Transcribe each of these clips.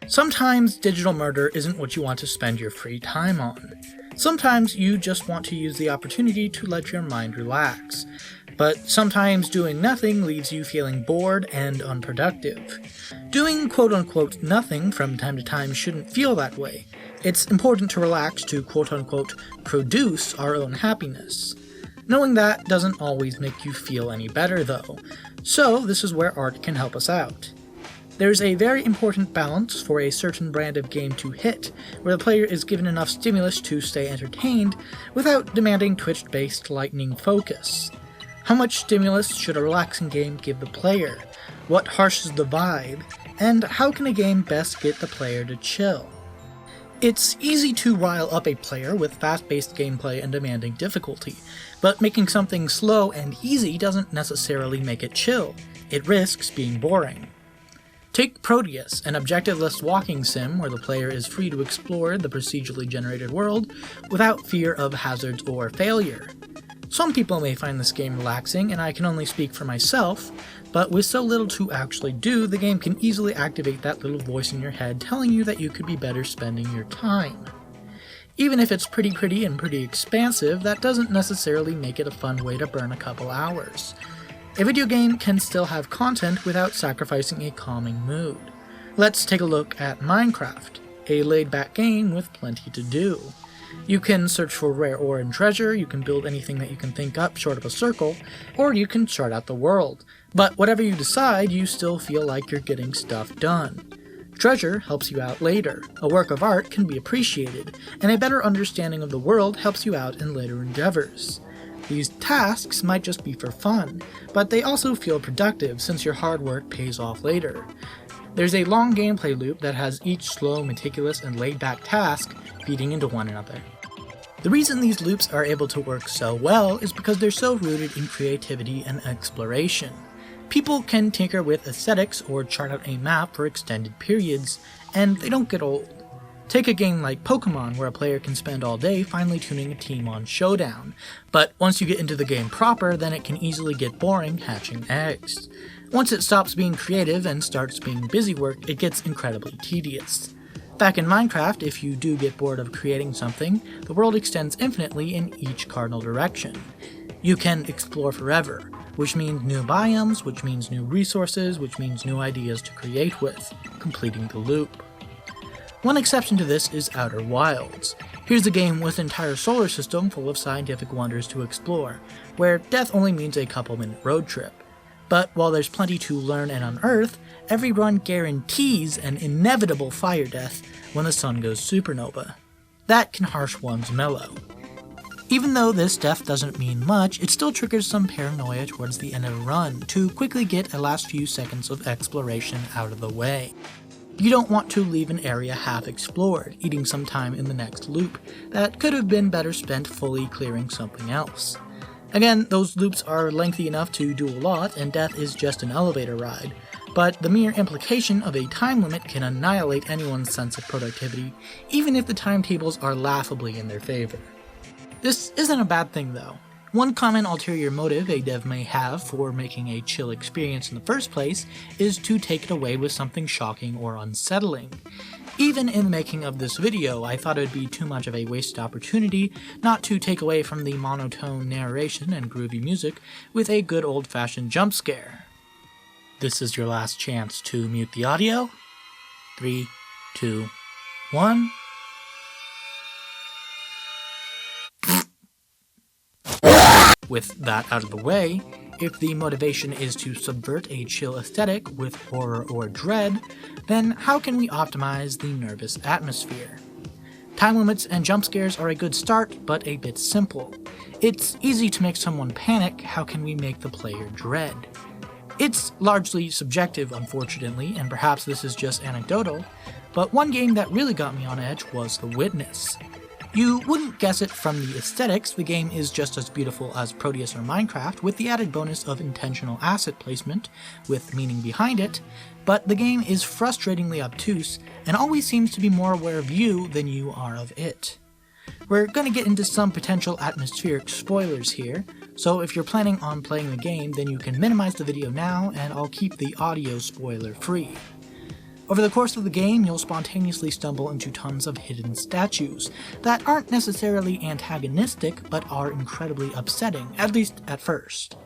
Sometimes digital murder isn't what you want to spend your free time on. Sometimes you just want to use the opportunity to let your mind relax. But sometimes doing nothing leaves you feeling bored and unproductive. Doing quote-unquote nothing from time to time shouldn't feel that way. It's important to relax to quote-unquote produce our own happiness. Knowing that doesn't always make you feel any better though, so this is where art can help us out. There's a very important balance for a certain brand of game to hit, where the player is given enough stimulus to stay entertained without demanding twitch-based lightning focus. How much stimulus should a relaxing game give the player? What harshes the vibe? And how can a game best get the player to chill? It's easy to rile up a player with fast-paced gameplay and demanding difficulty, but making something slow and easy doesn't necessarily make it chill. It risks being boring. Take Proteus, an objectiveless walking sim where the player is free to explore the procedurally generated world without fear of hazards or failure. Some people may find this game relaxing, and I can only speak for myself, but with so little to actually do, the game can easily activate that little voice in your head telling you that you could be better spending your time. Even if it's pretty and pretty expansive, that doesn't necessarily make it a fun way to burn a couple hours. A video game can still have content without sacrificing a calming mood. Let's take a look at Minecraft, a laid-back game with plenty to do. You can search for rare ore and treasure, you can build anything that you can think up short of a circle, or you can chart out the world. But whatever you decide, you still feel like you're getting stuff done. Treasure helps you out later, a work of art can be appreciated, and a better understanding of the world helps you out in later endeavors. These tasks might just be for fun, but they also feel productive since your hard work pays off later. There's a long gameplay loop that has each slow, meticulous, and laid-back task feeding into one another. The reason these loops are able to work so well is because they're so rooted in creativity and exploration. People can tinker with aesthetics or chart out a map for extended periods, and they don't get old. Take a game like Pokemon, where a player can spend all day finely tuning a team on Showdown, but once you get into the game proper, then it can easily get boring hatching eggs. Once it stops being creative and starts being busy work, it gets incredibly tedious. Back in Minecraft, if you do get bored of creating something, the world extends infinitely in each cardinal direction. You can explore forever, which means new biomes, which means new resources, which means new ideas to create with, completing the loop. One exception to this is Outer Wilds. Here's a game with an entire solar system full of scientific wonders to explore, where death only means a couple-minute road trip. But while there's plenty to learn and unearth, every run guarantees an inevitable fire death when the sun goes supernova. That can harsh one's mellow. Even though this death doesn't mean much, it still triggers some paranoia towards the end of a run to quickly get a last few seconds of exploration out of the way. You don't want to leave an area half explored, eating some time in the next loop that could have been better spent fully clearing something else. Again, those loops are lengthy enough to do a lot, and death is just an elevator ride, but the mere implication of a time limit can annihilate anyone's sense of productivity, even if the timetables are laughably in their favor. This isn't a bad thing though. One common ulterior motive a dev may have for making a chill experience in the first place is to take it away with something shocking or unsettling. Even in the making of this video, I thought it would be too much of a wasted opportunity not to take away from the monotone narration and groovy music with a good old-fashioned jump scare. This is your last chance to mute the audio. 3, 2, 1... With that out of the way, if the motivation is to subvert a chill aesthetic with horror or dread, then how can we optimize the nervous atmosphere? Time limits and jump scares are a good start, but a bit simple. It's easy to make someone panic, how can we make the player dread? It's largely subjective, unfortunately, and perhaps this is just anecdotal, but one game that really got me on edge was The Witness. You wouldn't guess it from the aesthetics, the game is just as beautiful as Proteus or Minecraft, with the added bonus of intentional asset placement, with meaning behind it, but the game is frustratingly obtuse, and always seems to be more aware of you than you are of it. We're going to get into some potential atmospheric spoilers here, so if you're planning on playing the game, then you can minimize the video now, and I'll keep the audio spoiler free. Over the course of the game, you'll spontaneously stumble into tons of hidden statues that aren't necessarily antagonistic, but are incredibly upsetting, at least at first.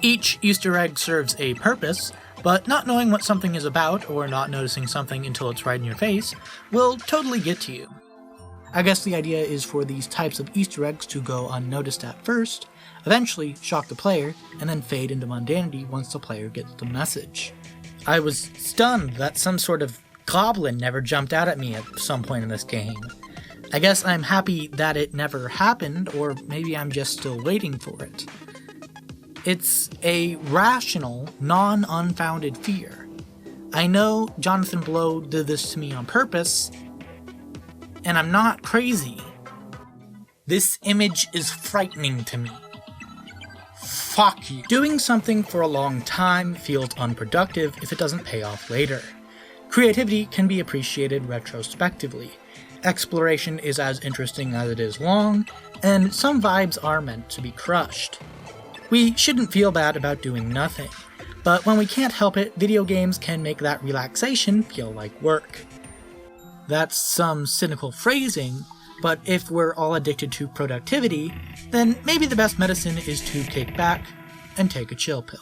Each Easter egg serves a purpose, but not knowing what something is about, or not noticing something until it's right in your face, will totally get to you. I guess the idea is for these types of Easter eggs to go unnoticed at first, eventually shock the player, and then fade into mundanity once the player gets the message. I was stunned that some sort of goblin never jumped out at me at some point in this game. I guess I'm happy that it never happened, or maybe I'm just still waiting for it. It's a rational, non-unfounded fear. I know Jonathan Blow did this to me on purpose, and I'm not crazy. This image is frightening to me. Fuck you. Doing something for a long time feels unproductive if it doesn't pay off later. Creativity can be appreciated retrospectively. Exploration is as interesting as it is long, and some vibes are meant to be crushed. We shouldn't feel bad about doing nothing, but when we can't help it, video games can make that relaxation feel like work. That's some cynical phrasing, but if we're all addicted to productivity, then maybe the best medicine is to kick back and take a chill pill.